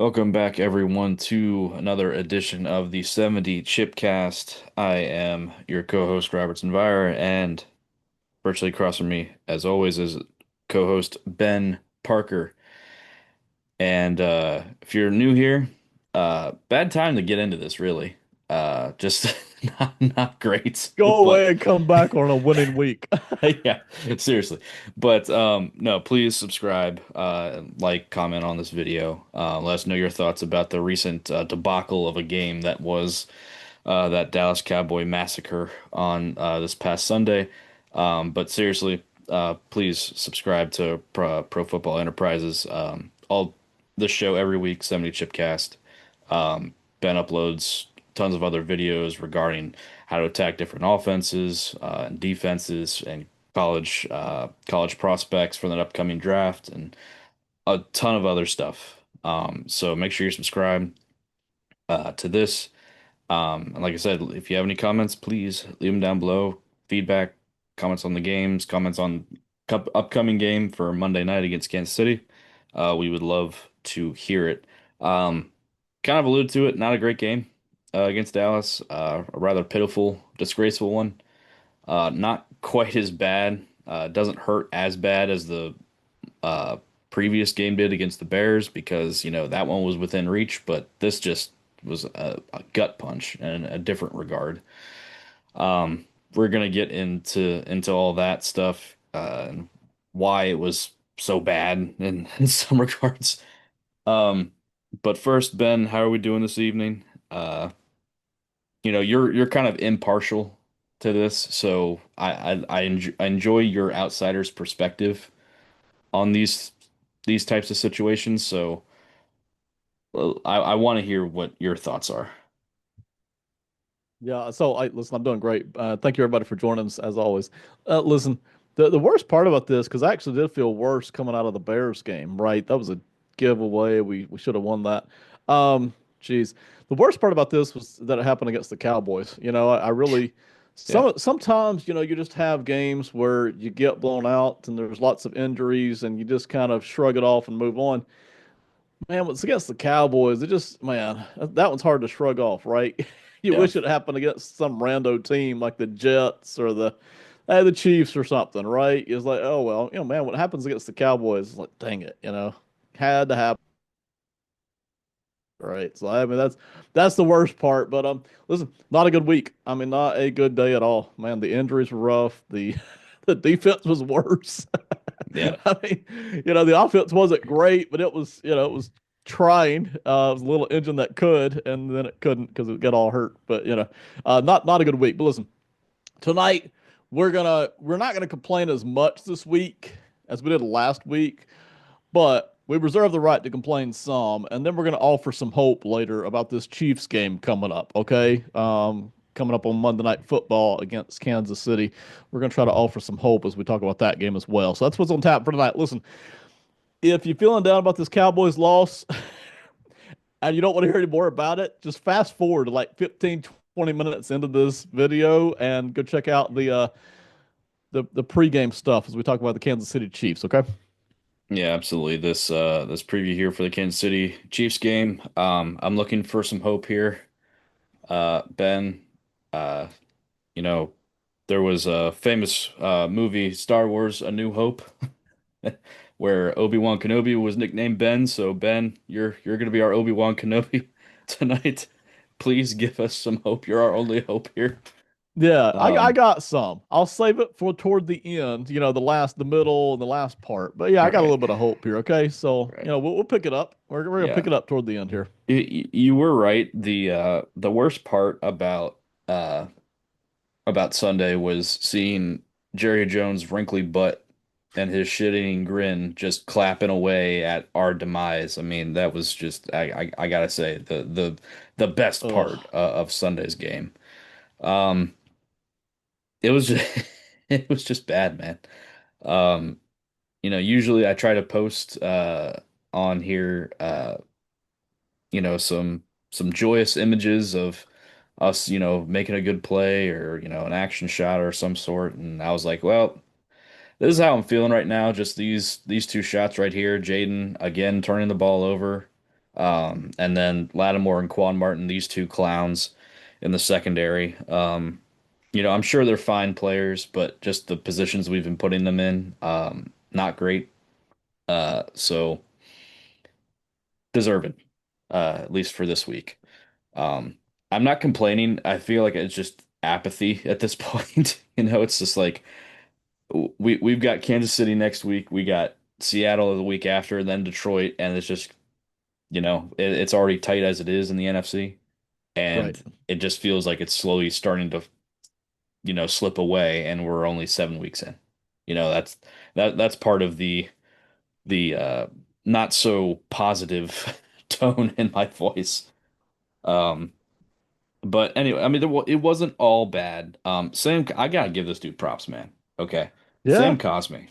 Welcome back, everyone, to another edition of the 70 Chipcast. I am your co-host, Robertson Vire, and virtually across from me, as always, is co-host Ben Parker. And if you're new here, bad time to get into this, really. Just not great, Go but away and come back on a winning week. yeah, seriously. But no, please subscribe, like, comment on this video. Let us know your thoughts about the recent debacle of a game that was that Dallas Cowboy massacre on this past Sunday. But seriously, please subscribe to Pro Football Enterprises. All this show every week, 70 Chipcast. Ben uploads tons of other videos regarding how to attack different offenses and defenses and college prospects for the upcoming draft and a ton of other stuff. So make sure you subscribe to this. And like I said, if you have any comments, please leave them down below. Feedback, comments on the games, comments on upcoming game for Monday night against Kansas City. We would love to hear it. Um, Kind of alluded to it, not a great game against Dallas. A rather pitiful, disgraceful one. Not quite as bad. Doesn't hurt as bad as the uh, previous game did against the Bears because, that one was within reach, but this just was a gut punch in a different regard. We're gonna get into all that stuff and why it was so bad in some regards. Um, but first, Ben, how are we doing this evening? You're kind of impartial to this, so I enjoy your outsider's perspective on these types of situations. So well, I want to hear what your thoughts are. Yeah, so listen, I'm doing great. Thank you everybody for joining us as always. Listen, the worst part about this, because I actually did feel worse coming out of the Bears game, right? That was a giveaway. We should have won that. Geez. The worst part about this was that it happened against the Cowboys. I really Yeah, sometimes, you just have games where you get blown out and there's lots of injuries and you just kind of shrug it off and move on. Man, it's against the Cowboys. It just, man, that one's hard to shrug off, right? You yeah, wish it happened against some rando team like the Jets or the Chiefs or something, right? It's like, oh well, man, what happens against the Cowboys is like, dang it, had to happen, right? So I mean, that's the worst part. But listen, not a good week. I mean, not a good day at all, man. The injuries were rough. The the defense was worse. yeah. I mean, the offense wasn't great, but it was trying. It was a little engine that could, and then it couldn't because it got all hurt. But not a good week. But listen, tonight we're not gonna complain as much this week as we did last week, but we reserve the right to complain some, and then we're gonna offer some hope later about this Chiefs game coming up. Okay, coming up on Monday Night Football against Kansas City. We're gonna try to offer some hope as we talk about that game as well. So that's what's on tap for tonight. Listen, if you're feeling down about this Cowboys loss and you don't want to hear any more about it, just fast forward to like 15, 20 minutes into this video and go check out the pregame stuff as we talk about the Kansas City Chiefs. Okay. Yeah, absolutely. This preview here for the Kansas City Chiefs game. I'm looking for some hope here. Ben, uh, you know, there was a famous movie, Star Wars: A New Hope, where Obi-Wan Kenobi was nicknamed Ben. So Ben, you're gonna be our Obi-Wan Kenobi tonight. Please give us some hope. You're our only hope here. Yeah, I Um, got some. I'll save it for toward the end, the middle, and the last part. But yeah, I got a right, little bit of hope here. Okay, so right. we'll pick it up. We're gonna pick Yeah. it up toward the end here. You were right. The worst part uh about Sunday was seeing Jerry Jones' wrinkly butt and his shit-eating grin just clapping away at our demise. I mean, that was just I gotta say the best part Ugh. of Sunday's game. Um, it was just, it was just bad, man. Um, usually I try to post on here some joyous images of us, making a good play or, an action shot or some sort. And I was like, well, this is how I'm feeling right now. Just these two shots right here. Jaden again turning the ball over. And then Lattimore and Quan Martin, these two clowns in the secondary. I'm sure they're fine players, but just the positions we've been putting them in, not great. So deserved, at least for this week. Um, I'm not complaining. I feel like it's just apathy at this point. It's just like we've got Kansas City next week, we got Seattle the week after, then Detroit, and it's just it's already tight as it is in the NFC, Right. and it just feels like it's slowly starting to slip away, and we're only 7 weeks in. That's part of the not so positive tone in my voice. Um, but anyway, I mean, it wasn't all bad. Sam, I gotta give this dude props, man. Okay, Yeah. Sam Cosmi,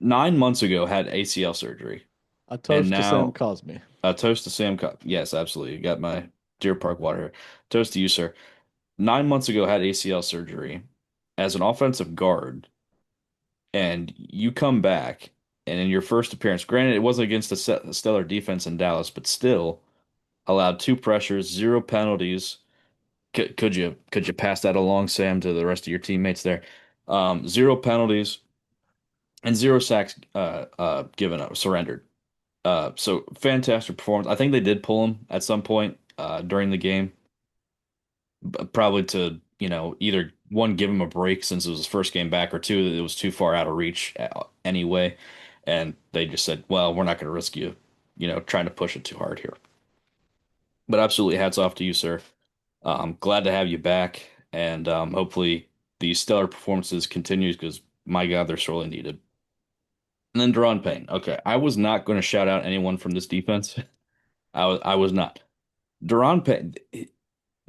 9 months ago had ACL surgery, A and toast to Sam now Cosmi. a toast to Sam. Yes, absolutely. You got my Deer Park water here. Toast to you, sir. 9 months ago had ACL surgery as an offensive guard, and you come back, and in your first appearance, granted, it wasn't against a stellar defense in Dallas, but still allowed two pressures, zero penalties. Could you pass that along, Sam, to the rest of your teammates there? Zero penalties and zero sacks given up, surrendered. So fantastic performance. I think they did pull him at some point during the game, probably to, either one, give him a break since it was his first game back, or two, it was too far out of reach anyway. And they just said, well, we're not going to risk you, trying to push it too hard here. But absolutely hats off to you, sir. Glad to have you back, and hopefully these stellar performances continues because my God, they're sorely needed. And then Deron Payne. Okay, I was not going to shout out anyone from this defense. I was not. Deron Payne,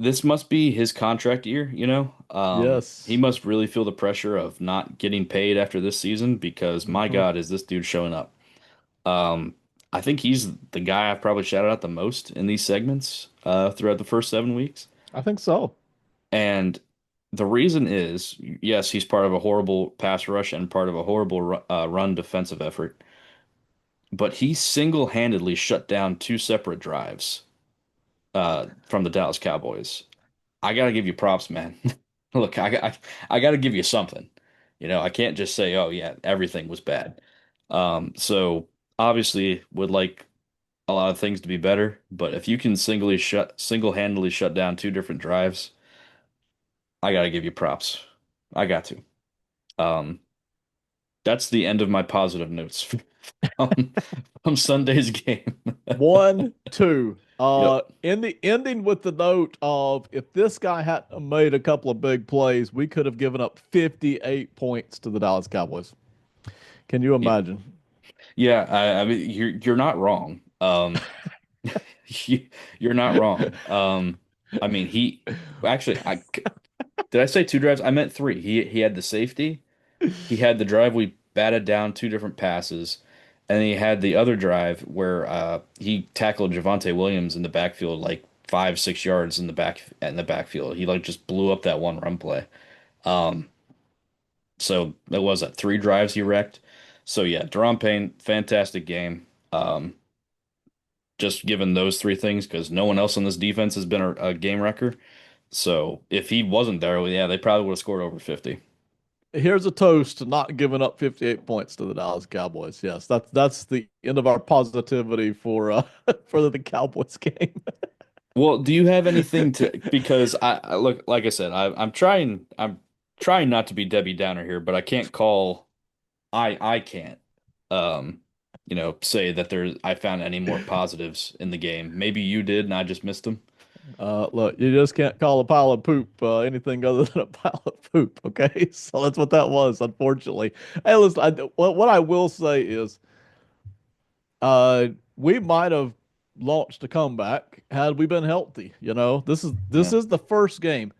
this must be his contract year, you know? He Yes. must really feel the pressure of not getting paid after this season because my Hmm. God, is this dude showing up? Um, I think he's the guy I've probably shouted out the most in these segments throughout the first 7 weeks. I think so. And the reason is, yes, he's part of a horrible pass rush and part of a horrible run defensive effort, but he single-handedly shut down two separate drives from the Dallas Cowboys. I gotta give you props, man. Look, I gotta give you something. I can't just say, oh yeah, everything was bad. So obviously would like a lot of things to be better, but if you can single-handedly shut down two different drives, I gotta give you props. I got to. Um, that's the end of my positive notes from, from Sunday's game. One, two. Yep. In the ending with the note of if this guy hadn't made a couple of big plays, we could have given up 58 points to the Dallas Cowboys. Can you imagine? Yeah, I mean you're not wrong. You, you're not wrong. I mean he actually I did I say two drives? I meant three. He had the safety. He had the drive we batted down two different passes, and he had the other drive where he tackled Javonte Williams in the backfield like 5, 6 yards in the backfield. He like just blew up that one run play. Um, so that was that three drives he wrecked. So yeah, Deron Payne, fantastic game. Just given those three things because no one else on this defense has been a game wrecker. So if he wasn't there, well, yeah, they probably would have scored over 50. Here's a toast to not giving up 58 points to the Dallas Cowboys. Yes, that's the end of our positivity for for the Cowboys game. Well, do you have anything to, because I look, like I said, I'm trying not to be Debbie Downer here, but I can't call I can't say that I found any more positives in the game. Maybe you did and I just missed them. Look, you just can't call a pile of poop anything other than a pile of poop. Okay, so that's what that was, unfortunately. Hey, listen, what I will say is, we might have launched a comeback had we been healthy. This Yeah. is the first game.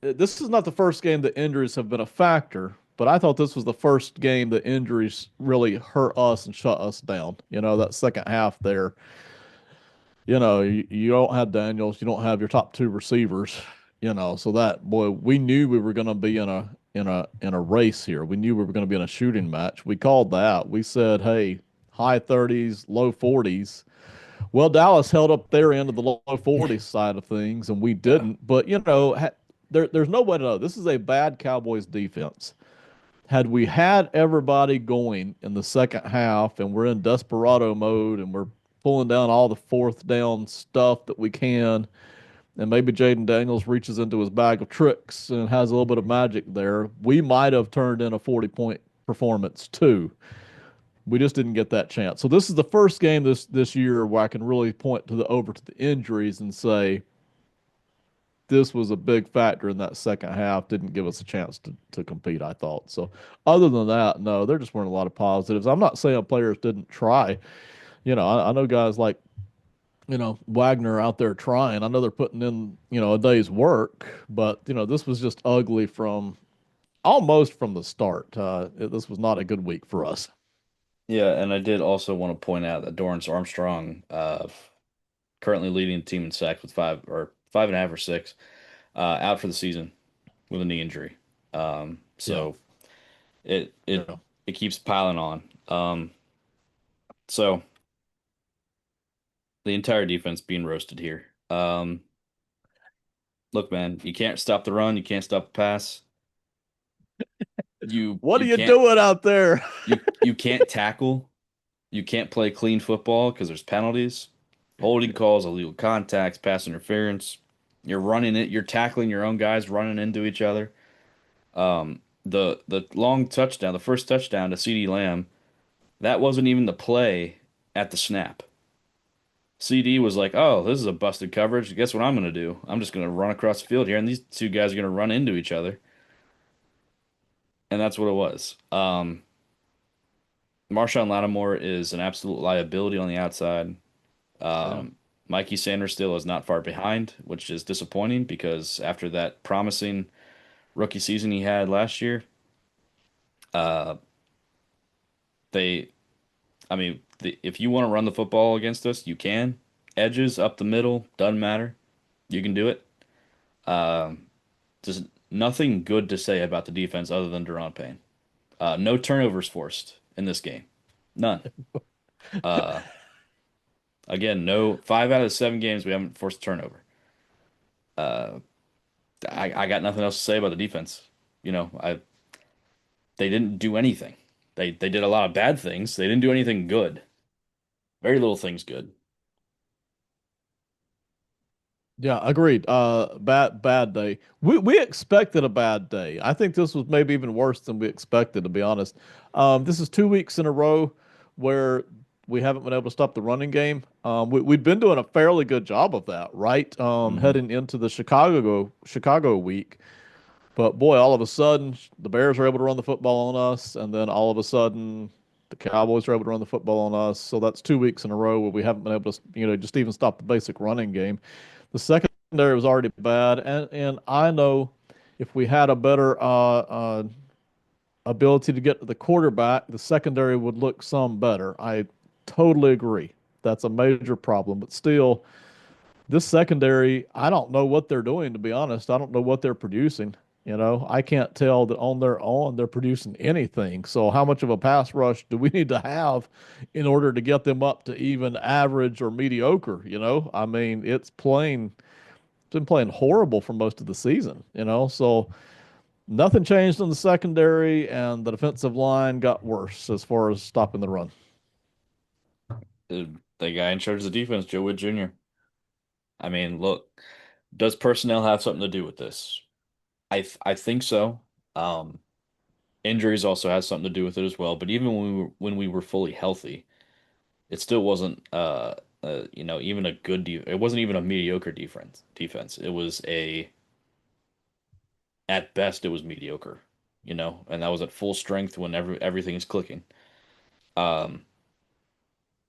This is not the first game that injuries have been a factor, but I thought this was the first game that injuries really hurt us and shut us down. That second half there. You don't have Daniels, you don't have your top two receivers. So that boy, we knew we were going to be in a race here. We knew we were going to be in a shooting match. We called that. We said, "Hey, high 30s, low 40s. Well, Dallas held up their end of the low 40s side of things, and we Yeah. didn't. But, there's no way to know. This is a bad Cowboys defense. Had we had everybody going in the second half and we're in desperado mode and we're pulling down all the fourth down stuff that we can, and maybe Jaden Daniels reaches into his bag of tricks and has a little bit of magic there, we might have turned in a 40-point performance too. We just didn't get that chance. So this is the first game this year where I can really point to the injuries and say this was a big factor in that second half. Didn't give us a chance to compete, I thought. So other than that, no, there just weren't a lot of positives. I'm not saying players didn't try. I know guys like, Wagner out there trying. I know they're putting in, a day's work, but this was just ugly from almost from the start. This was not a good week for us. Yeah, and I did also want to point out that Dorrance Armstrong, currently leading the team in sacks with five or five and a half or six, out for the season with a knee injury. Yeah, So it it yeah. it keeps piling on. So the entire defense being roasted here. Look, man, you can't stop the run, you can't stop the pass. You What are you you can't doing out there? you can't tackle. You can't play clean football because there's penalties, holding calls, illegal contacts, pass interference. You're running it. You're tackling your own guys, running into each other. The long touchdown, the first touchdown to CeeDee Lamb, that wasn't even the play at the snap. CD was like, "Oh, this is a busted coverage. Guess what I'm going to do? I'm just going to run across the field here, and these two guys are going to run into each other." And that's what it was. Marshawn Lattimore is an absolute liability on the outside. Yeah. Um, Mikey Sanders still is not far behind, which is disappointing because after that promising rookie season he had last year, uh, they, I mean, if you want to run the football against us, you can. Edges up the middle, doesn't matter. You can do it. Um, just nothing good to say about the defense other than Deron Payne. No turnovers forced in this game. None. Uh, Again, no 5 out of 7 games we haven't forced a turnover. Uh, I got nothing else to say about the defense. They didn't do anything. They did a lot of bad things. They didn't do anything good. Very little things good. Yeah, agreed. Bad day. We expected a bad day. I think this was maybe even worse than we expected, to be honest. This is 2 weeks in a row where we haven't been able to stop the running game. We'd been doing a fairly good job of that, right? Hmm. Heading into the Chicago week. But boy, all of a sudden, the Bears are able to run the football on us, and then all of a sudden, the Cowboys are able to run the football on us. So that's 2 weeks in a row where we haven't been able to, just even stop the basic running game. The secondary was already bad, and I know if we had a better ability to get to the quarterback, the secondary would look some better. I totally agree. That's a major problem, but still, this secondary, I don't know what they're doing, to be honest. I don't know what they're producing. I can't tell that on their own they're producing anything. So, how much of a pass rush do we need to have in order to get them up to even average or mediocre? I mean, it's been playing horrible for most of the season. So, nothing changed in the secondary, and the defensive line got worse as far as stopping the run. The guy in charge of the defense, Joe Wood Jr. I mean, look, does personnel have something to do with this? I think so. Um, Injuries also has something to do with it as well. But even when we were fully healthy, it still wasn't even a good de it wasn't even a mediocre defense. It was a at best it was mediocre, and that was at full strength when everything is clicking. Um,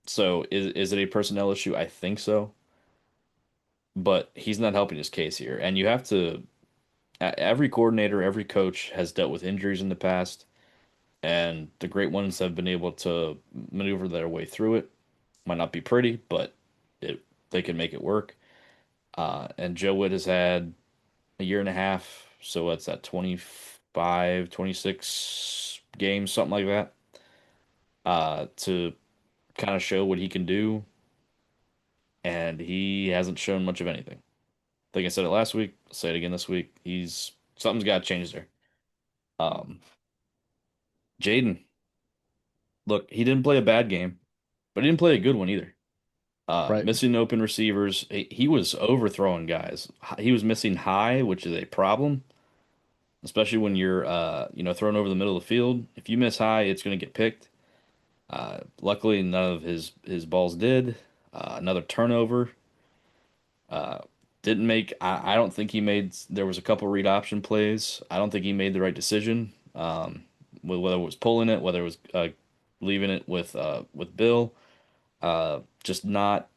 so is it a personnel issue? I think so, but he's not helping his case here. And you have to every coordinator, every coach has dealt with injuries in the past, and the great ones have been able to maneuver their way through it. Might not be pretty, but it they can make it work. And Joe Witt has had a year and a half, so what's that, 25, 26 games, something like that, to kind of show what he can do, and he hasn't shown much of anything. I think I said it last week. I'll say it again this week. He's something's got to change there. Um, Jaden, look, he didn't play a bad game, but he didn't play a good one either. Right. Missing open receivers. He was overthrowing guys. He was missing high, which is a problem, especially when you're thrown over the middle of the field. If you miss high, it's going to get picked. Luckily, none of his balls did. Another turnover. Uh, didn't make. I don't think he made. There was a couple read option plays. I don't think he made the right decision. Whether it was pulling it, whether it was leaving it with Bill. Just not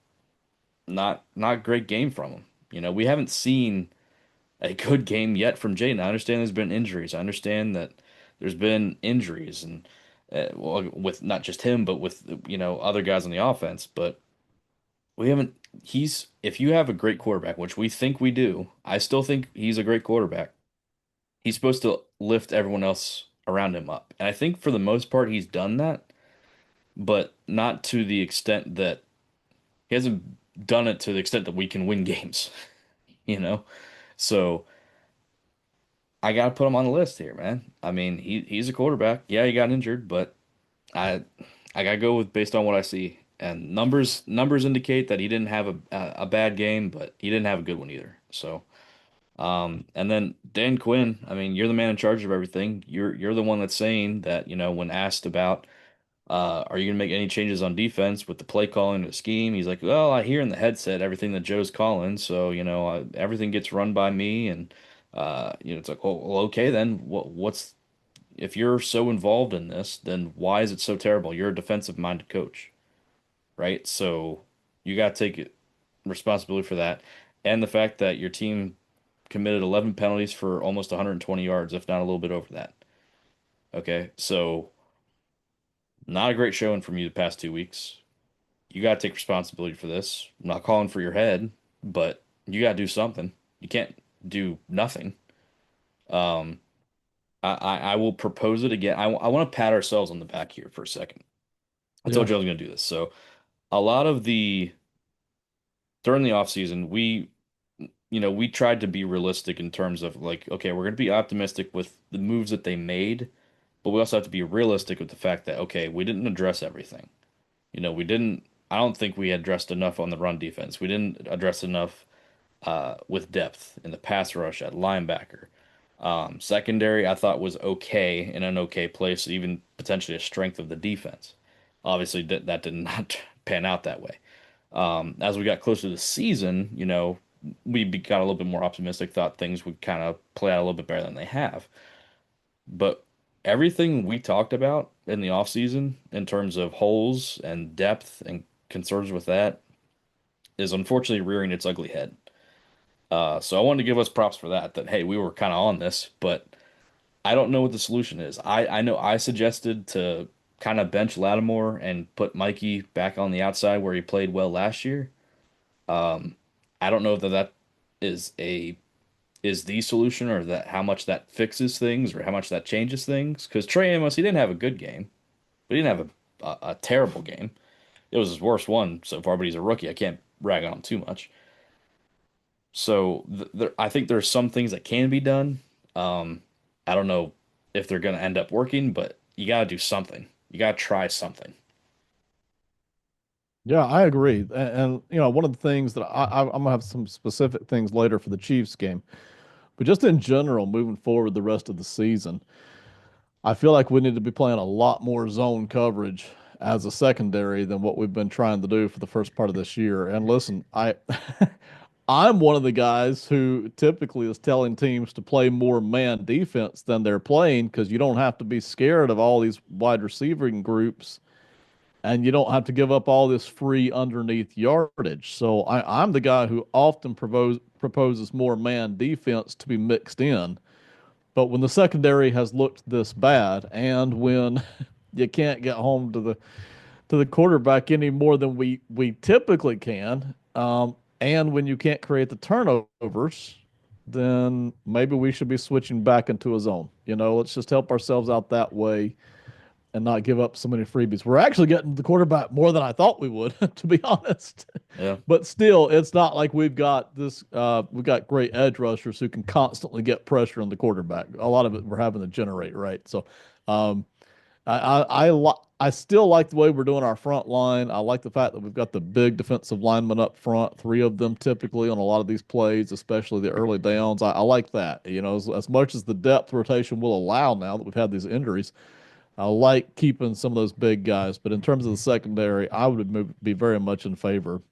great game from him. We haven't seen a good game yet from Jaden. I understand there's been injuries. I understand that there's been injuries and well, with not just him, but with other guys on the offense. But we haven't. He's if you have a great quarterback, which we think we do, I still think he's a great quarterback. He's supposed to lift everyone else around him up, and I think for the most part he's done that, but not to the extent that he hasn't done it to the extent that we can win games. You know, so. I gotta put him on the list here, man. I mean, he's a quarterback. Yeah, he got injured, but I I gotta go with based on what I see. And numbers indicate that he didn't have a bad game, but he didn't have a good one either. So, and then Dan Quinn, I mean, you're the man in charge of everything. You're the one that's saying that, when asked about are you gonna make any changes on defense with the play calling or the scheme? He's like, well, I hear in the headset everything that Joe's calling, so everything gets run by me, and it's like, well, okay, then what's if you're so involved in this, then why is it so terrible? You're a defensive minded coach, right? So you got to take responsibility for that, and the fact that your team committed 11 penalties for almost 120 yards, if not a little bit over that. Okay, so not a great showing from you the past 2 weeks. You got to take responsibility for this. I'm not calling for your head, but you got to do something. You can't do nothing. Um, I will propose it again. I want to pat ourselves on the back here for a second. I Yeah. told you I was going to do this. So a lot of during the off season, we tried to be realistic in terms of like, okay, we're going to be optimistic with the moves that they made, but we also have to be realistic with the fact that, okay, we didn't address everything. We didn't, I don't think we addressed enough on the run defense. We didn't address enough with depth in the pass rush at linebacker. Secondary, I thought was okay in an okay place, even potentially a strength of the defense. Obviously, that did not pan out that way. As we got closer to the season, got a little bit more optimistic, thought things would kind of play out a little bit better than they have. But everything we talked about in the offseason in terms of holes and depth and concerns with that is unfortunately rearing its ugly head. So I wanted to give us props for that, hey, we were kind of on this, but I don't know what the solution is. I know I suggested to kind of bench Lattimore and put Mikey back on the outside where he played well last year. Um, I don't know if that is a is the solution or that how much that fixes things or how much that changes things. Because Trey Amos, he didn't have a good game, but he didn't have a terrible game. It was his worst one so far, but he's a rookie. I can't rag on him too much. So I think there's some things that can be done. Um, I don't know if they're going to end up working, but you got to do something. You got to try something. Yeah, I agree. And one of the things that I'm gonna have some specific things later for the Chiefs game, but just in general, moving forward the rest of the season, I feel like we need to be playing a lot more zone coverage as a secondary than what we've been trying to do for the first part of this year. And listen, I'm one of the guys who typically is telling teams to play more man defense than they're playing because you don't have to be scared of all these wide receiving groups and you don't have to give up all this free underneath yardage. So I'm the guy who often proposes more man defense to be mixed in. But when the secondary has looked this bad, and when you can't get home to the quarterback any more than we typically can, and when you can't create the turnovers, then maybe we should be switching back into a zone. Let's just help ourselves out that way and not give up so many freebies. We're actually getting the quarterback more than I thought we would, to be honest. Yeah. But still, it's not like we've got great edge rushers who can constantly get pressure on the quarterback. A lot of it we're having to generate, right? So, um, I still like the way we're doing our front line. I like the fact that we've got the big defensive linemen up front, three of them typically on a lot of these plays, especially the early downs. I like that. You know, as much as the depth rotation will allow now that we've had these injuries, I like keeping some of those big guys. But in terms of the secondary, I would be very much in favor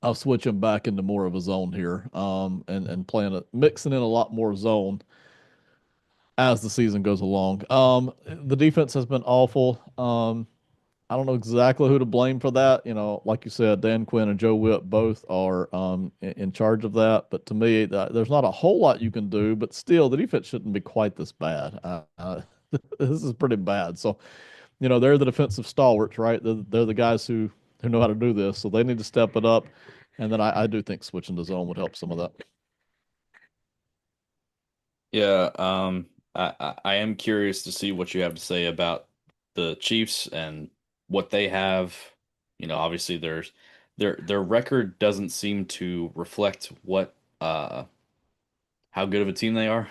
of switching back into more of a zone here, and playing it, mixing in a lot more zone as the season goes along. The defense has been awful. I don't know exactly who to blame for that. You know, like you said, Dan Quinn and Joe Whitt both are in charge of that. But to me, there's not a whole lot you can do. But still, the defense shouldn't be quite this bad. This is pretty bad. So, you know, they're the defensive stalwarts, right? They're the guys who know how to do this. So they need to step it up. And then I do think switching to zone would help some of that. Yeah, I am curious to see what you have to say about the Chiefs and what they have. You know, obviously their record doesn't seem to reflect what how good of a team they are,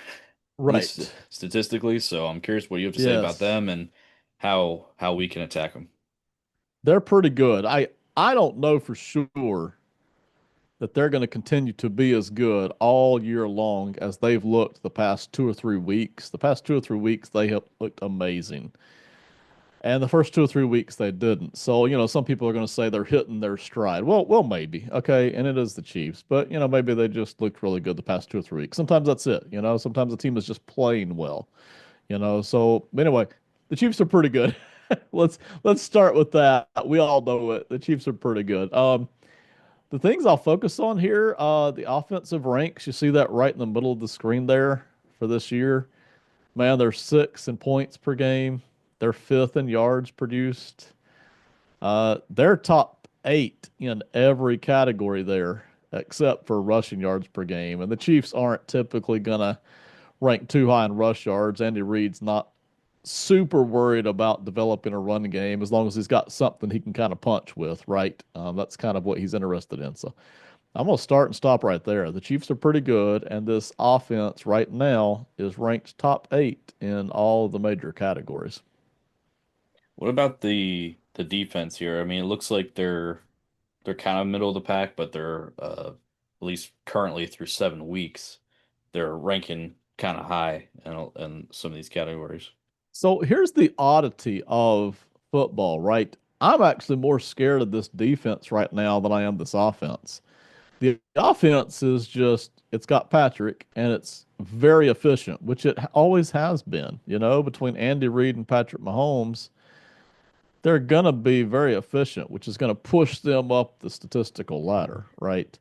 at least Right. statistically. So I'm curious what you have to say about Yes. them and how we can attack them. They're pretty good. I don't know for sure that they're going to continue to be as good all year long as they've looked the past 2 or 3 weeks. The past 2 or 3 weeks, they have looked amazing. And the first 2 or 3 weeks, they didn't. So, you know, some people are going to say they're hitting their stride. Well, maybe. Okay. And it is the Chiefs. But, you know, maybe they just looked really good the past 2 or 3 weeks. Sometimes that's it. You know, sometimes the team is just playing well, you know. So, anyway, the Chiefs are pretty good. Let's start with that. We all know it. The Chiefs are pretty good. The things I'll focus on here, the offensive ranks, you see that right in the middle of the screen there for this year. Man, they're sixth in points per game. They're fifth in yards produced. They're top eight in every category there, except for rushing yards per game. And the Chiefs aren't typically gonna rank too high in rush yards. Andy Reid's not super worried about developing a run game as long as he's got something he can kind of punch with, right? That's kind of what he's interested in. So I'm going to start and stop right there. The Chiefs are pretty good, and this offense right now is ranked top eight in all of the major categories. What about the defense here? I mean, it looks like they're kind of middle of the pack, but they're at least currently through 7 weeks, they're ranking kind of high in some of these categories. So here's the oddity of football, right? I'm actually more scared of this defense right now than I am this offense. The offense is it's got Patrick and it's very efficient, which it always has been. You know, between Andy Reid and Patrick Mahomes, they're going to be very efficient, which is going to push them up the statistical ladder, right?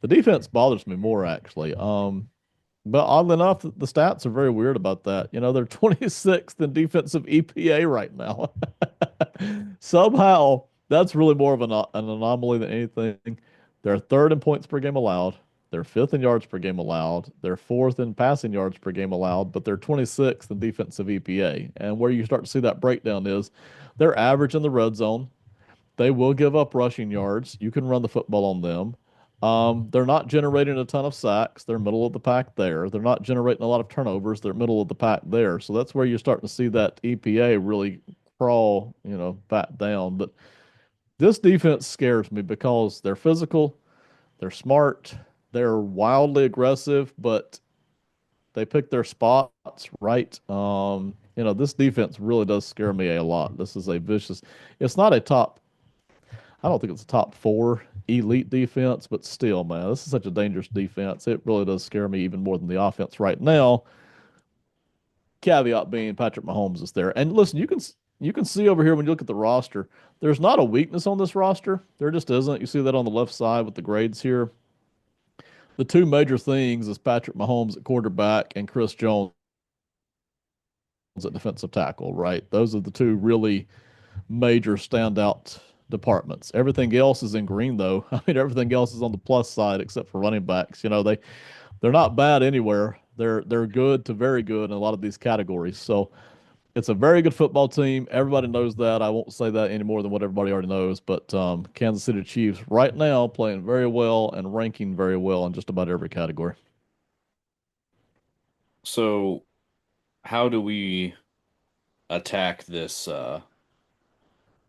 The defense bothers me more, actually. But oddly enough, the stats are very weird about that. You know, they're 26th in defensive EPA right now. Somehow, that's really more of an anomaly than anything. They're third in points per game allowed. They're fifth in yards per game allowed. They're fourth in passing yards per game allowed, but they're 26th in defensive EPA. And where you start to see that breakdown is they're average in the red zone. They will give up rushing yards. You can run the football on them. They're not generating a ton of sacks. They're middle of the pack there. They're not generating a lot of turnovers. They're middle of the pack there. So that's where you're starting to see that EPA really crawl, you know, back down. But this defense scares me because they're physical, they're smart, they're wildly aggressive, but they pick their spots right. You know, this defense really does scare me a lot. This is a vicious, it's not a top, I don't think it's a top four elite defense, but still, man, this is such a dangerous defense. It really does scare me even more than the offense right now. Caveat being Patrick Mahomes is there. And listen, you can see over here when you look at the roster, there's not a weakness on this roster. There just isn't. You see that on the left side with the grades here. The two major things is Patrick Mahomes at quarterback and Chris Jones at defensive tackle, right? Those are the two really major standout departments. Everything else is in green though. I mean, everything else is on the plus side except for running backs. You know, they're not bad anywhere. They're good to very good in a lot of these categories. So It's a very good football team. Everybody knows that. I won't say that any more than what everybody already knows. But Kansas City Chiefs right now playing very well and ranking very well in just about every category. So, how do we attack this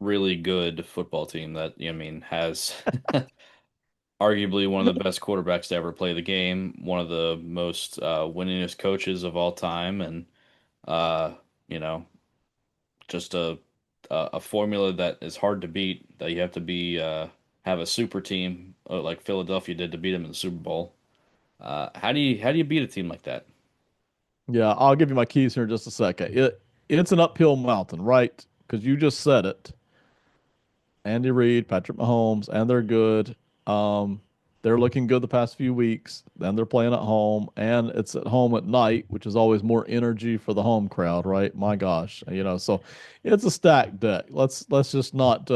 really good football team that, I mean, has arguably one of the best quarterbacks to ever play the game, one of the most winningest coaches of all time, and uh, you know, just a formula that is hard to beat. That you have to be have a super team like Philadelphia did to beat them in the Super Bowl. How do you beat a team like that? Yeah, I'll give you my keys here in just a second. It's an uphill mountain, right? Because you just said it. Andy Reid, Patrick Mahomes, and they're good. Um, they're looking good the past few weeks. Then they're playing at home, and it's at home at night, which is always more energy for the home crowd, right? My gosh, so it's a stacked deck. Let's just not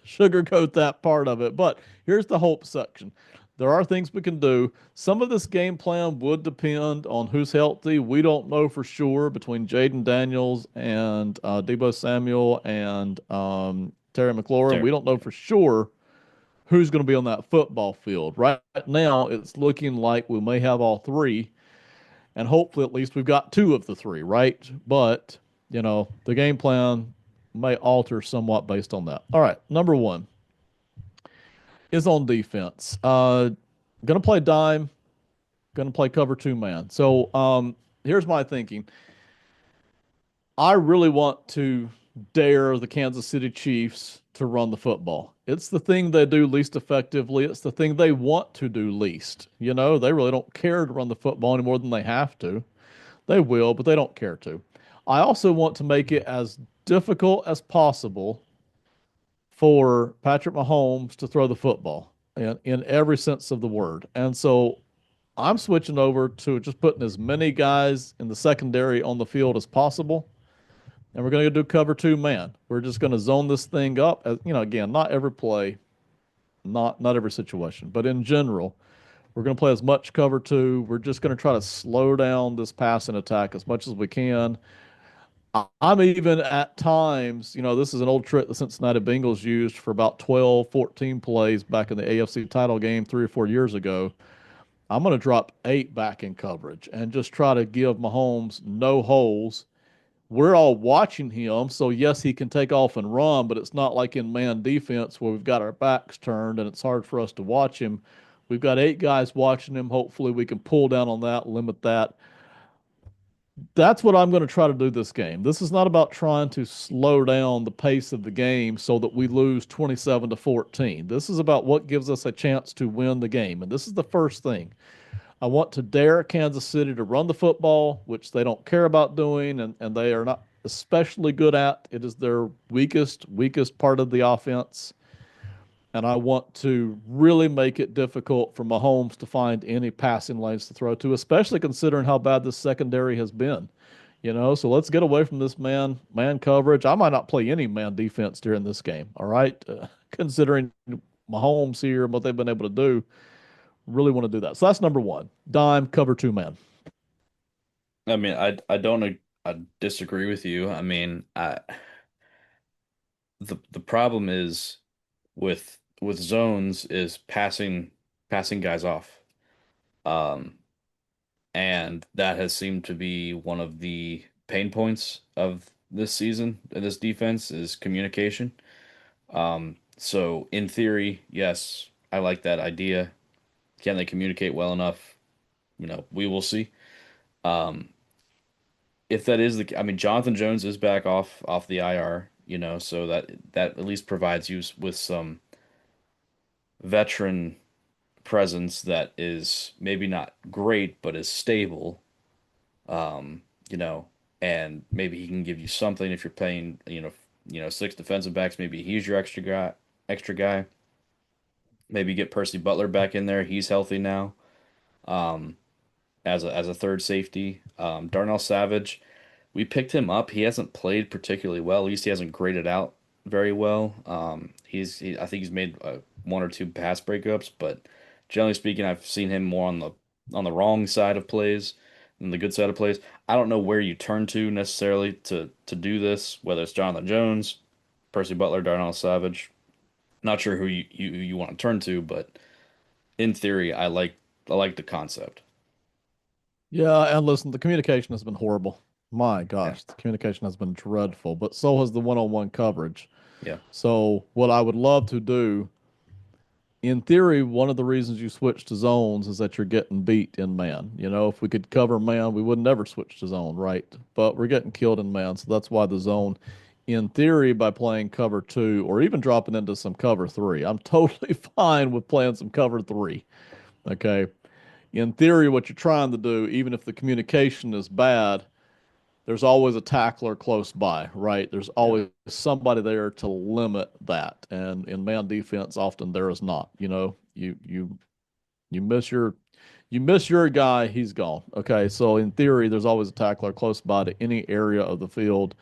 sugarcoat that part of it. But here's the hope section. There are things we can do. Some of this game plan would depend on who's healthy. We don't know for sure between Jaden Daniels and Debo Samuel and Terry McLaurin. We There, don't know yeah. for sure who's going to be on that football field. Right now, it's looking like we may have all three, and hopefully, at least we've got two of the three, right? But, the game plan may alter somewhat based on that. All right, number one is on defense. Gonna play dime, gonna play cover two man. So here's my thinking. I really want to dare the Kansas City Chiefs to run the football. It's the thing they do least effectively. It's the thing they want to do least. They really don't care to run the football any more than they have to. They will, but they don't care to. I also want to make it as difficult as possible for Patrick Mahomes to throw the football in every sense of the word. And so I'm switching over to just putting as many guys in the secondary on the field as possible, and we're going to do cover two man. We're just going to zone this thing up. Again, not every play, not every situation, but in general, we're going to play as much cover two. We're just going to try to slow down this passing attack as much as we can. I'm even at times, this is an old trick the Cincinnati Bengals used for about 12, 14 plays back in the AFC title game 3 or 4 years ago. I'm going to drop 8 back in coverage and just try to give Mahomes no holes. We're all watching him, so yes, he can take off and run, but it's not like in man defense where we've got our backs turned and it's hard for us to watch him. We've got 8 guys watching him. Hopefully, we can pull down on that, limit that. That's what I'm going to try to do this game. This is not about trying to slow down the pace of the game so that we lose 27-14. This is about what gives us a chance to win the game. And this is the first thing. I want to dare Kansas City to run the football, which they don't care about doing, and they are not especially good at. It is their weakest part of the offense. And I want to really make it difficult for Mahomes to find any passing lanes to throw to, especially considering how bad this secondary has been. So let's get away from this man coverage. I might not play any man defense during this game. All right, considering Mahomes here and what they've been able to do, really want to do that. So that's number one. Dime cover two man. I mean, I don't I disagree with you. I mean, the problem is with zones is passing guys off. Um, and that has seemed to be one of the pain points of this season, this defense is communication. So in theory, yes, I like that idea. Can they communicate well enough? We will see. Um, if that is I mean, Jonathan Jones is back off the IR, so that at least provides you with some veteran presence that is maybe not great, but is stable. Um, you know, and maybe he can give you something if you're playing, six defensive backs. Maybe he's your extra guy. Maybe get Percy Butler back in there. He's healthy now. Um, as a third safety. Darnell Savage, we picked him up. He hasn't played particularly well. At least he hasn't graded out very well. I think he's made one or two pass breakups, but generally speaking, I've seen him more on the wrong side of plays. in the good side of plays. I don't know where you turn to necessarily to do this, whether it's Jonathan Jones, Percy Butler, Darnell Savage. Not sure who you want to turn to, but in theory, I like the concept. Yeah, and listen, the communication has been horrible. My Yeah, gosh, the communication has been dreadful, but so has the one-on-one coverage. yeah, So, what I would love to do, in theory, one of the reasons you switch to zones is that you're getting beat in man. You know, if we could cover man, we would never switch to zone, right? But we're getting killed in man, so that's why the zone, in theory, by playing cover two or even dropping into some cover three, I'm totally fine with playing some cover three. Okay. In theory, what you're trying to do, even if the communication is bad, there's always a tackler close by, right? There's yeah. always somebody there to limit that. And in man defense, often there is not. You know, you miss your guy, he's gone. Okay, so in theory, there's always a tackler close by to any area of the field.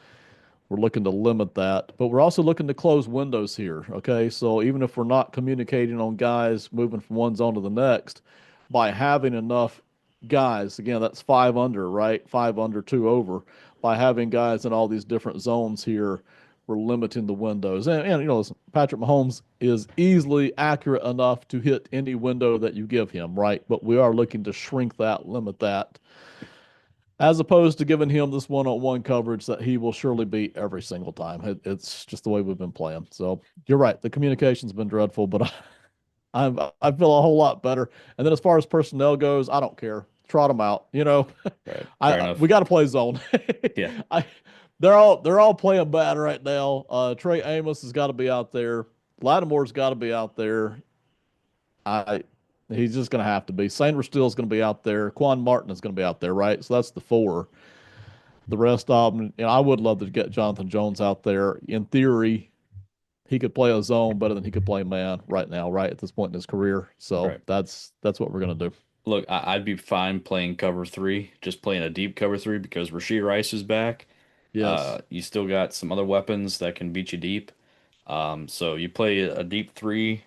We're looking to limit that, but we're also looking to close windows here. Okay, so even if we're not communicating on guys moving from one zone to the next, by having enough guys, again, that's five under, right? Five under, two over. By having guys in all these different zones here, we're limiting the windows. And you know, listen, Patrick Mahomes is easily accurate enough to hit any window that you give him, right? But we are looking to shrink that, limit that as opposed to giving him this one-on-one coverage that he will surely beat every single time. It's just the way we've been playing. So you're right. The communication's been dreadful, but I feel a whole lot better. And then as far as personnel goes, I don't care. Trot them out. You know, Right. Fair I we enough. got to play zone. Yeah. I they're all playing bad right now. Trey Amos has got to be out there. Lattimore's got to be out there. I He's just going to have to be. Sanders still is going to be out there. Quan Martin is going to be out there, right? So that's the four. The rest of them, you know, I would love to get Jonathan Jones out there. In theory, he could play a zone better than he could play man right now, right at this point in his career. So Right. that's what we're gonna do. Look, I'd be fine playing cover three, just playing a deep cover three because Rasheed Rice is back. Yes. You still got some other weapons that can beat you deep. So you play a deep three.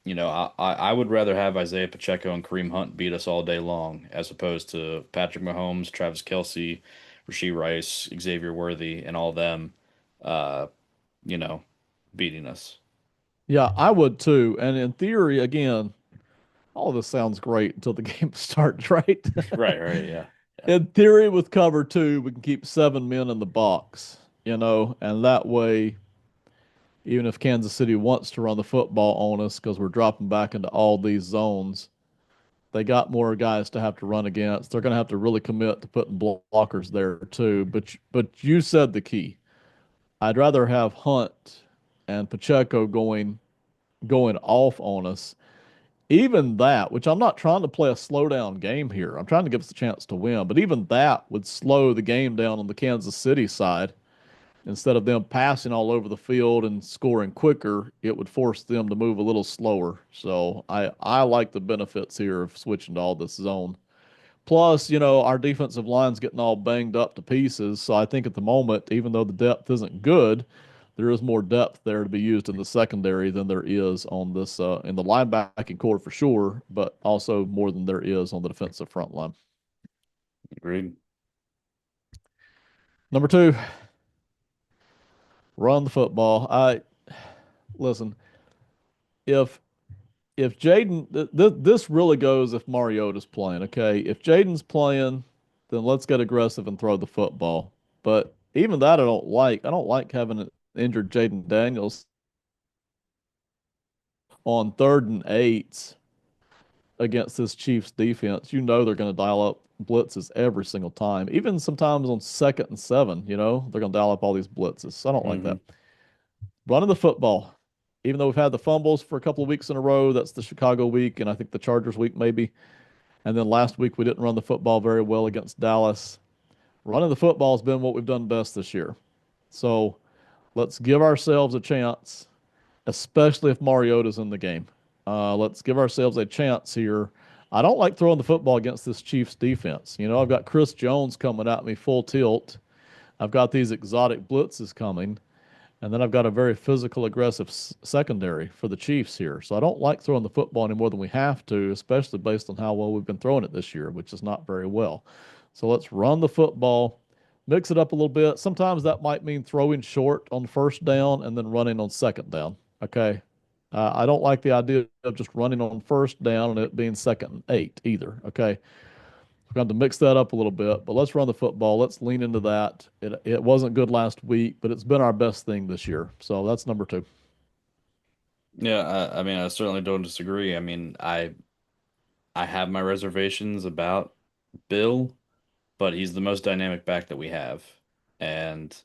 You know, I would rather have Isaiah Pacheco and Kareem Hunt beat us all day long as opposed to Patrick Mahomes, Travis Kelce, Rasheed Rice, Xavier Worthy, and all them, uh, you know, beating us. Yeah, I would too. And in theory, again, all of this sounds great until the game starts, right? Right, right, yeah, yeah, In theory, with cover two, we can keep seven men in the box, you know, and that way, even if Kansas City wants to run the football on us because we're dropping back into all these zones, they got more guys to have to run against. They're going to have to really commit to putting blockers there too. But you said the key. I'd rather have Hunt and Pacheco going off on us. Even that, which I'm not trying to play a slow down game here. I'm trying to give us a chance to win, but even that would slow the game down on the Kansas City side. Instead of them passing all over the field and scoring quicker, it would force them to move a little slower. So I like the benefits here of switching to all this zone. Plus, you know, our defensive line's getting all banged up to pieces. So I think at the moment, even though the depth isn't good, there is more depth there to be used in the secondary than there is on this in the linebacking core for sure, but also more than there is on the defensive front line. agreed. Number two, run the football. I listen, if if Jaden this really goes if Mariota's playing, okay? If Jaden's playing, then let's get aggressive and throw the football. But even that I don't like. I don't like having an injured Jaden Daniels on 3rd and 8 against this Chiefs defense. You know they're going to dial up blitzes every single time. Even sometimes on 2nd and 7, you know, they're going to dial up all these blitzes. So I don't like Hmm. that. Running the football. Even though we've had the fumbles for a couple of weeks in a row, that's the Chicago week and I think the Chargers week maybe. And then last week we didn't run the football very well against Dallas. Running the football has been what we've done best this year. So let's give ourselves a chance, especially if Mariota's in the game. Let's give ourselves a chance here. I don't like throwing the football against this Chiefs defense. You know, I've got Chris Jones coming at me full tilt. I've got these exotic blitzes coming. And then I've got a very physical, aggressive secondary for the Chiefs here. So I don't like throwing the football any more than we have to, especially based on how well we've been throwing it this year, which is not very well. So let's run the football, mix it up a little bit. Sometimes that might mean throwing short on first down and then running on second down. Okay. I don't like the idea of just running on first down and it being second and 8 either. Okay. We're going to mix that up a little bit, but let's run the football. Let's lean into that. It wasn't good last week, but it's been our best thing this year. So that's number two. Yeah, I mean, I certainly don't disagree. I mean, I have my reservations about Bill, but he's the most dynamic back that we have, and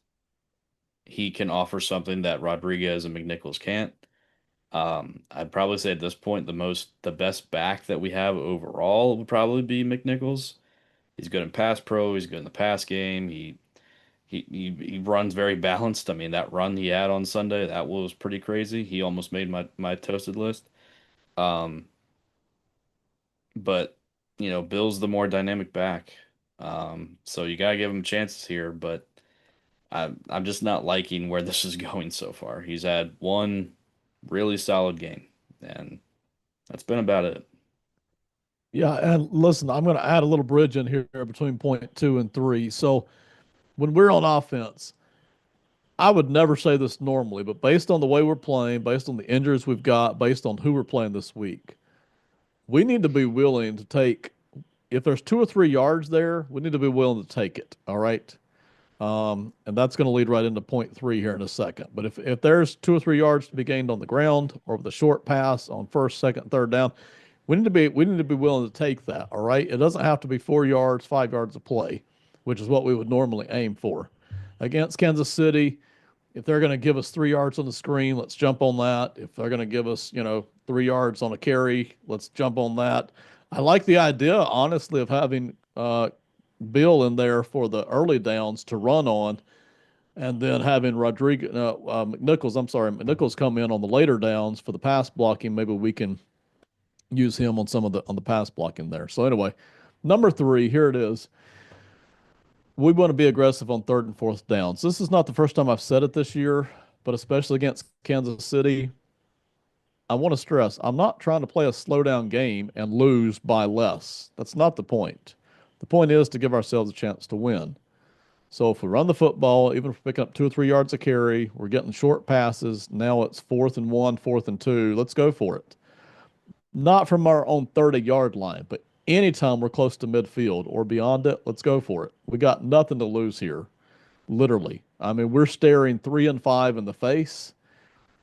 he can offer something that Rodriguez and McNichols can't. I'd probably say at this point the best back that we have overall would probably be McNichols. He's good in pass pro. He's good in the pass game. He runs very balanced. I mean, that run he had on Sunday, that was pretty crazy. He almost made my toasted list. Um, but Bill's the more dynamic back. So you gotta give him chances here, but I'm just not liking where this is going so far. He's had one really solid game, and that's been about it. Yeah, and listen, I'm going to add a little bridge in here between point two and three. So when we're on offense, I would never say this normally, but based on the way we're playing, based on the injuries we've got, based on who we're playing this week, we need to be willing to take, if there's 2 or 3 yards there, we need to be willing to take it. All right. And that's going to lead right into point three here in a second. But if there's 2 or 3 yards to be gained on the ground or with a short pass on first, second, third down, we need to be willing to take that. All right. It doesn't have to be 4 yards, 5 yards of play, which is what we would normally aim for. Against Kansas City, if they're going to give us 3 yards on the screen, let's jump on that. If they're going to give us, 3 yards on a carry, let's jump on that. I like the idea, honestly, of having Bill in there for the early downs to run on, and then having McNichols. I'm sorry, McNichols come in on the later downs for the pass blocking. Maybe we can use him on some of the pass blocking there. So anyway, number three, here it is. We want to be aggressive on third and fourth downs. This is not the first time I've said it this year, but especially against Kansas City, I want to stress I'm not trying to play a slow down game and lose by less. That's not the point. The point is to give ourselves a chance to win. So if we run the football, even if we're picking up 2 or 3 yards a carry, we're getting short passes. Now it's 4th and 1, 4th and 2. Let's go for it. Not from our own 30-yard line, but anytime we're close to midfield or beyond it, let's go for it. We got nothing to lose here, literally. I mean, we're staring 3-5 in the face,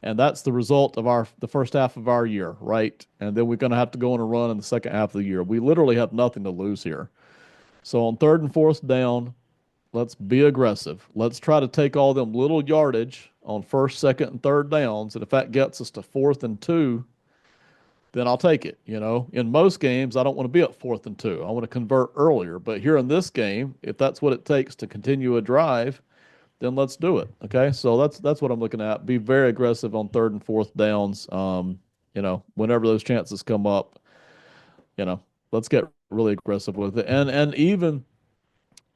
and that's the result of the first half of our year, right? And then we're going to have to go on a run in the second half of the year. We literally have nothing to lose here. So on third and fourth down, let's be aggressive. Let's try to take all them little yardage on first, second, and third downs. And if that gets us to 4th and 2, then I'll take it. In most games, I don't want to be at 4th and 2. I want to convert earlier. But here in this game, if that's what it takes to continue a drive, then let's do it. Okay. So that's what I'm looking at. Be very aggressive on third and fourth downs. Whenever those chances come up, you know, let's get really aggressive with it. And even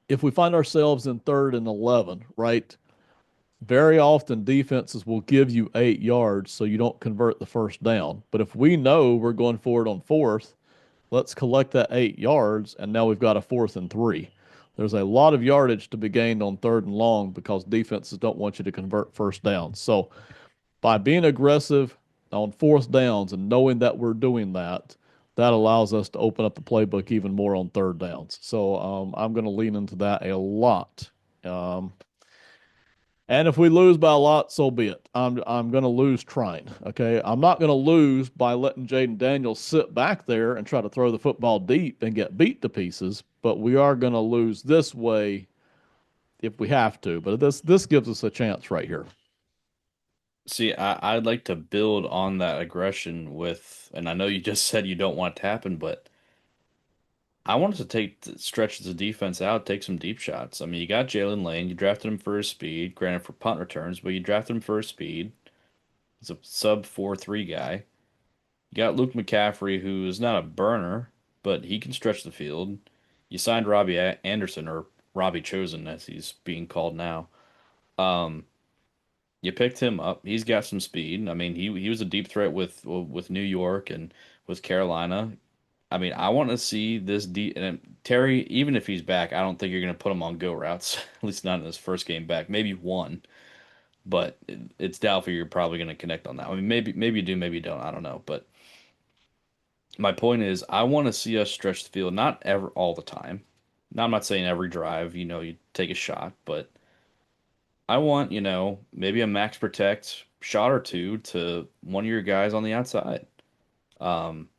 if we find ourselves in 3rd and 11, right? Very often defenses will give you 8 yards so you don't convert the first down. But if we know we're going forward on fourth, let's collect that 8 yards, and now we've got a 4th and 3. There's a lot of yardage to be gained on third and long because defenses don't want you to convert first downs. So by being aggressive on fourth downs and knowing that we're doing that, that allows us to open up the playbook even more on third downs. So I'm going to lean into that a lot. Um, and if we lose by a lot, so be it. I'm going to lose trying. Okay, I'm not going to lose by letting Jaden Daniels sit back there and try to throw the football deep and get beat to pieces. But we are going to lose this way if we have to. But this gives us a chance right here. See, I'd like to build on that aggression with, and I know you just said you don't want it to happen, but I wanted to stretch the defense out, take some deep shots. I mean, you got Jalen Lane, you drafted him for his speed, granted for punt returns, but you drafted him for his speed. He's a sub 4.3 guy. You got Luke McCaffrey, who is not a burner, but he can stretch the field. You signed Robbie Anderson, or Robbie Chosen, as he's being called now. Um, You picked him up. He's got some speed. I mean, he was a deep threat with New York and with Carolina. I mean, I want to see this deep. And Terry, even if he's back, I don't think you're going to put him on go routes. At least not in his first game back. Maybe one, but it's doubtful you're probably going to connect on that. I mean, maybe you do, maybe you don't. I don't know. But my point is, I want to see us stretch the field, not ever all the time. Now, I'm not saying every drive, you take a shot, but I want, maybe a max protect shot or two to one of your guys on the outside. Um,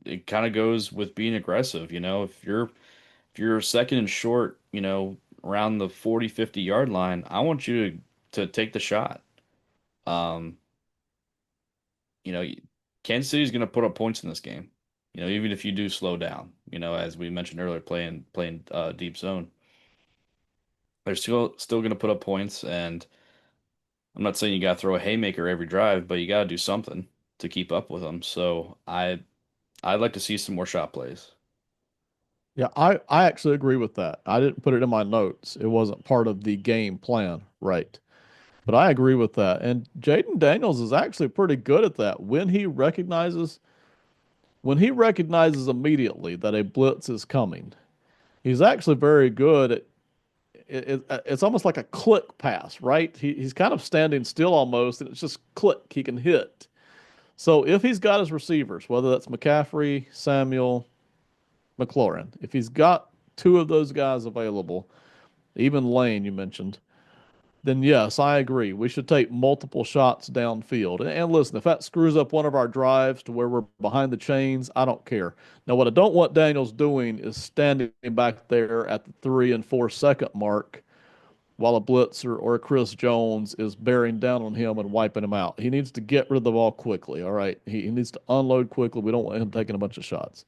it kind of goes with being aggressive, if you're second and short, around the 40, 50 yard line, I want you to take the shot. Um, you know, Kansas City's going to put up points in this game. Even if you do slow down, as we mentioned earlier, playing deep zone, they're still going to put up points. And I'm not saying you got to throw a haymaker every drive, but you got to do something to keep up with them. So I'd like to see some more shot plays. Yeah, I actually agree with that. I didn't put it in my notes. It wasn't part of the game plan, right? But I agree with that. And Jaden Daniels is actually pretty good at that. When he recognizes immediately that a blitz is coming, he's actually very good at it's almost like a click pass, right? He's kind of standing still almost, and it's just click he can hit. So if he's got his receivers, whether that's McCaffrey, Samuel, McLaurin, if he's got two of those guys available, even Lane you mentioned, then yes, I agree. We should take multiple shots downfield. And listen, if that screws up one of our drives to where we're behind the chains, I don't care. Now, what I don't want Daniels doing is standing back there at the 3 and 4 second mark while a blitzer or a Chris Jones is bearing down on him and wiping him out. He needs to get rid of the ball quickly. All right. He needs to unload quickly. We don't want him taking a bunch of shots.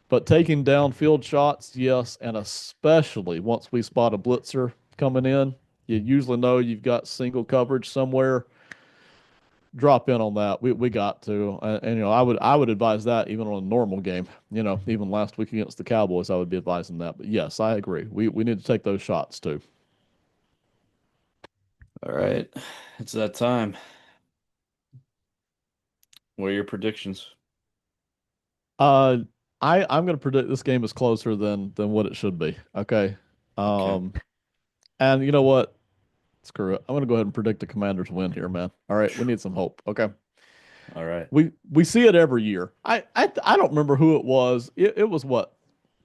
But taking downfield shots, yes, and especially once we spot a blitzer coming in, you usually know you've got single coverage somewhere. Drop in on that. We got to, and I would advise that even on a normal game. Even last week against the Cowboys, I would be advising that. But yes, I agree. We need to take those shots too. All right, it's that time. What are your predictions? Uh, I'm going to predict this game is closer than what it should be. Okay. Okay. Um, and you know what? Screw it. I'm going to go ahead and predict the Commanders win here, man. All right, we need some hope. Okay. All right. We see it every year. I don't remember who it was. It was what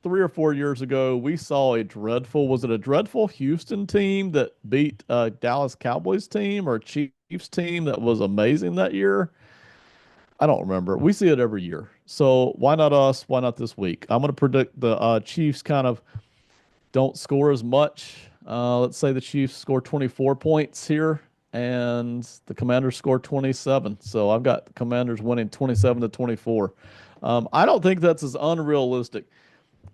3 or 4 years ago. We saw was it a dreadful Houston team that beat Dallas Cowboys team or Chiefs team that was amazing that year? I don't remember. We see it every year. So why not us? Why not this week? I'm going to predict the Chiefs kind of don't score as much. Let's say the Chiefs score 24 points here and the Commanders score 27. So I've got the Commanders winning 27-24. I don't think that's as unrealistic.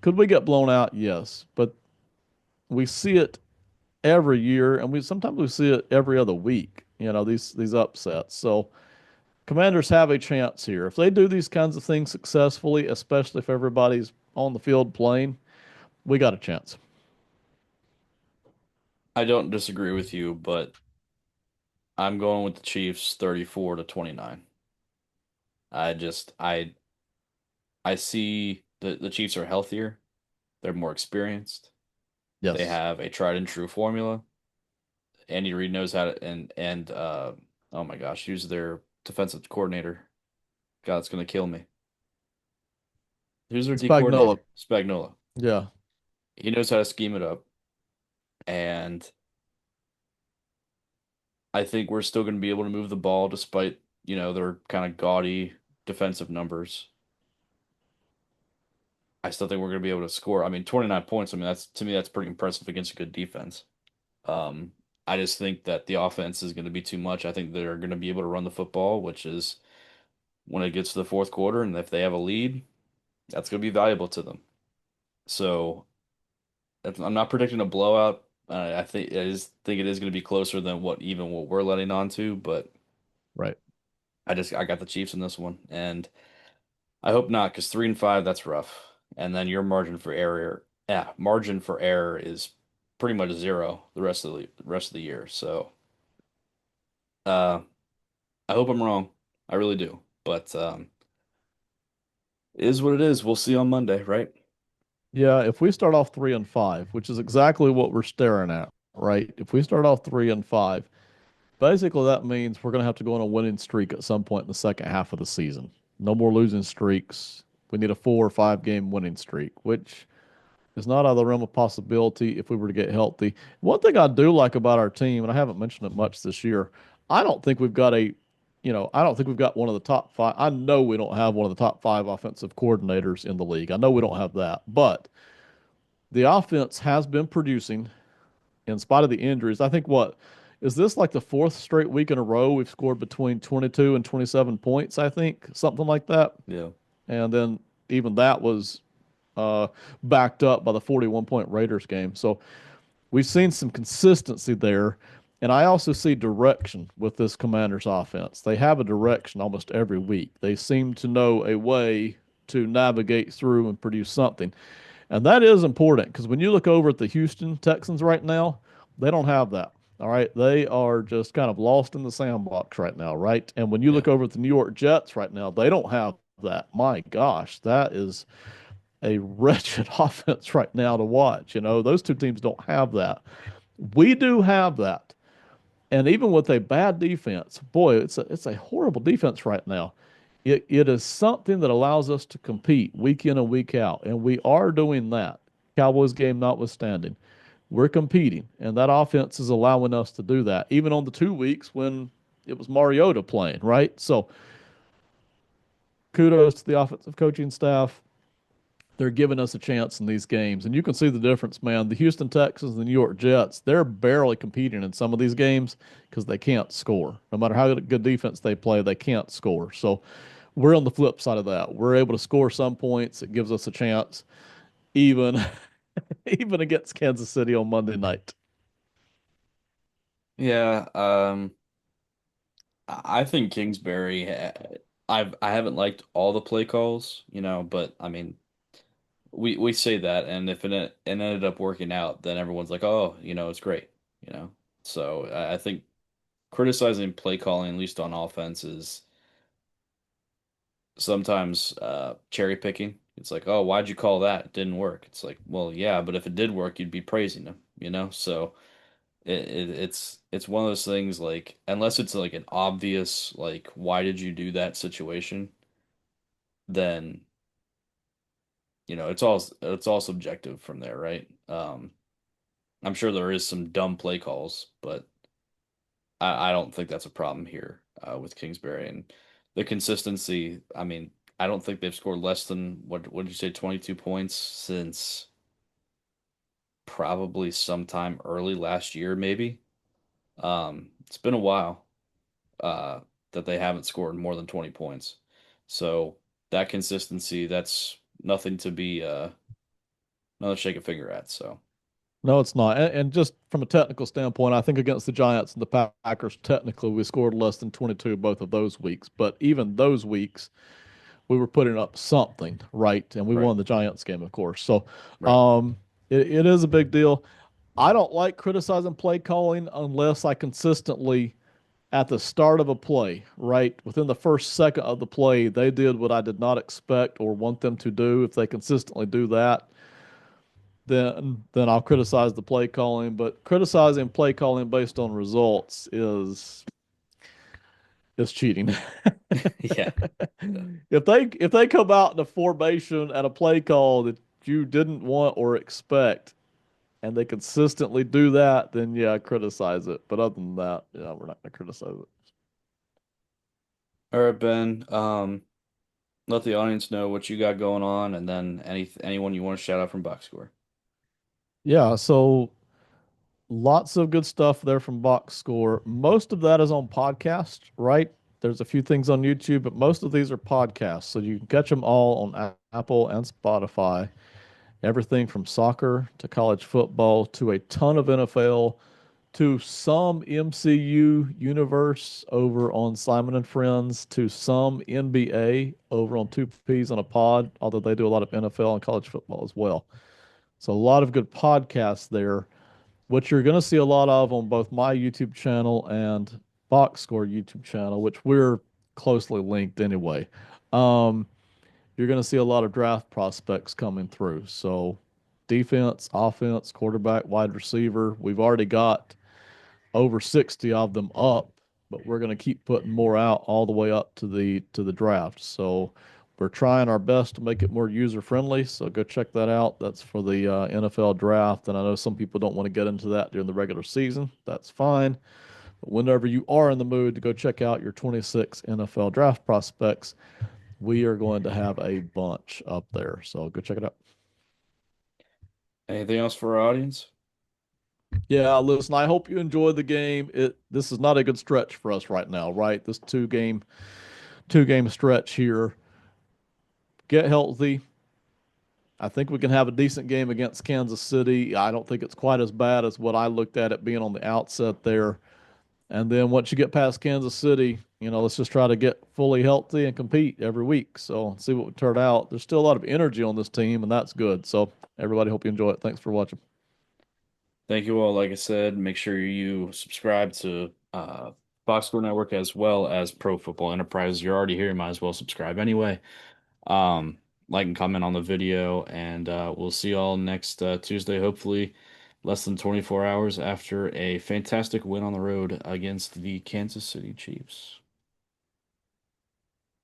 Could we get blown out? Yes, but we see it every year, and we sometimes we see it every other week. These upsets. So Commanders have a chance here if they do these kinds of things successfully, especially if everybody's on the field playing. We got a chance. I don't disagree with you, but I'm going with the Chiefs 34-29. I just I see the Chiefs are healthier, they're more experienced, they Yes. have a tried and true formula. Andy Reid knows how to and oh my gosh, who's their defensive coordinator? God, it's gonna kill me. Who's their D Spagnola. coordinator? Spagnuolo. Yeah. He knows how to scheme it up, and I think we're still going to be able to move the ball despite, their kind of gaudy defensive numbers. I still think we're going to be able to score. I mean, 29 points. I mean, that's to me that's pretty impressive against a good defense. Um, I just think that the offense is going to be too much. I think they're going to be able to run the football, which is when it gets to the fourth quarter, and if they have a lead, that's going to be valuable to them. So I'm not predicting a blowout. I just think it is going to be closer than what we're letting on to, but Right. I got the Chiefs in this one, and I hope not, because 3-5, that's rough. And then your margin for error is pretty much zero the rest of the year. So Uh, I hope I'm wrong. I really do. But it is what it is. We'll see on Monday, right? Yeah, if we start off 3-5, which is exactly what we're staring at, right? If we start off 3-5, basically that means we're going to have to go on a winning streak at some point in the second half of the season. No more losing streaks. We need a 4 or 5 game winning streak, which is not out of the realm of possibility if we were to get healthy. One thing I do like about our team, and I haven't mentioned it much this year, I don't think we've got I don't think we've got one of the top five. I know we don't have one of the top five offensive coordinators in the league. I know we don't have that, but the offense has been producing in spite of the injuries. I think what is this like the fourth straight week in a row we've scored between 22 and 27 points, I think, something like that. Yeah. And then even that was uh, backed up by the 41-point Raiders game. So we've seen some consistency there. And I also see direction with this Commanders offense. They have a direction almost every week. They seem to know a way to navigate through and produce something. And that is important because when you look over at the Houston Texans right now, they don't have that. All right. They are just kind of lost in the sandbox right now. Right. And when you Yeah. look over at the New York Jets right now, they don't have that. My gosh, that is a wretched offense right now to watch. Those two teams don't have that. We do have that. And even with a bad defense, boy, it's a horrible defense right now. It is something that allows us to compete week in and week out, and we are doing that. Cowboys game notwithstanding, we're competing, and that offense is allowing us to do that, even on the 2 weeks when it was Mariota playing, right? So kudos to the offensive coaching staff. They're giving us a chance in these games. And you can see the difference, man. The Houston Texans and the New York Jets, they're barely competing in some of these games because they can't score. No matter how good defense they play, they can't score. So we're on the flip side of that. We're able to score some points. It gives us a chance, even even against Kansas City on Monday night. Yeah. I think Kingsbury. I haven't liked all the play calls, but I mean, we say that, and if it ended up working out, then everyone's like, oh, it's great, you know. So I think criticizing play calling, at least on offense, is sometimes cherry picking. It's like, oh, why'd you call that? It didn't work. It's like, well, yeah, but if it did work, you'd be praising them. So it's one of those things like unless it's like an obvious like why did you do that situation, then it's all subjective from there, right? I'm sure there is some dumb play calls, but I don't think that's a problem here with Kingsbury and the consistency. I mean, I don't think they've scored less than what did you say, 22 points since probably sometime early last year, maybe. It's been a while uh, that they haven't scored more than 20 points. So that consistency, that's nothing to be another shake a finger at. So No, it's not. And just from a technical standpoint, I think against the Giants and the Packers, technically we scored less than 22 both of those weeks. But even those weeks, we were putting up something, right? And we right, won the Giants game, of course. So right. um, it is a big deal. I don't like criticizing play calling unless I consistently, at the start of a play, right, within the first second of the play, they did what I did not expect or want them to do. If they consistently do that, then I'll criticize the play calling. But criticizing play calling based on results is cheating. Yeah, yeah. If they come out in a formation at a play call that you didn't want or expect, and they consistently do that, then yeah, criticize it. But other than that, yeah, we're not gonna criticize it. All right, Ben. Let the audience know what you got going on, and then anyone you want to shout out from Box Score. Yeah, so lots of good stuff there from Box Score. Most of that is on podcast, right? There's a few things on YouTube, but most of these are podcasts, so you can catch them all on Apple and Spotify. Everything from soccer to college football to a ton of NFL to some MCU universe over on Simon and Friends to some NBA over on Two Peas on a Pod, although they do a lot of NFL and college football as well. So a lot of good podcasts there. What you're going to see a lot of on both my YouTube channel and Box Score YouTube channel, which we're closely linked anyway, um, you're going to see a lot of draft prospects coming through. So defense, offense, quarterback, wide receiver. We've already got over 60 of them up, but we're going to keep putting more out all the way up to the draft. So we're trying our best to make it more user friendly. So go check that out. That's for the NFL draft. And I know some people don't want to get into that during the regular season. That's fine. But whenever you are in the mood to go check out your 26 NFL draft prospects, we are going to have a bunch up there. So go check it out. Anything else for our audience? Yeah, listen, I hope you enjoyed the game. This is not a good stretch for us right now, right? This two game stretch here. Get healthy. I think we can have a decent game against Kansas City. I don't think it's quite as bad as what I looked at it being on the outset there. And then once you get past Kansas City, let's just try to get fully healthy and compete every week. So see what we turn out. There's still a lot of energy on this team, and that's good. So everybody, hope you enjoy it. Thanks for watching. Thank you all. Like I said, make sure you subscribe to Box Score Network as well as Pro Football Enterprise. You're already here, might as well subscribe anyway. Um, like and comment on the video, and we'll see you all next Tuesday, hopefully less than 24 hours after a fantastic win on the road against the Kansas City Chiefs.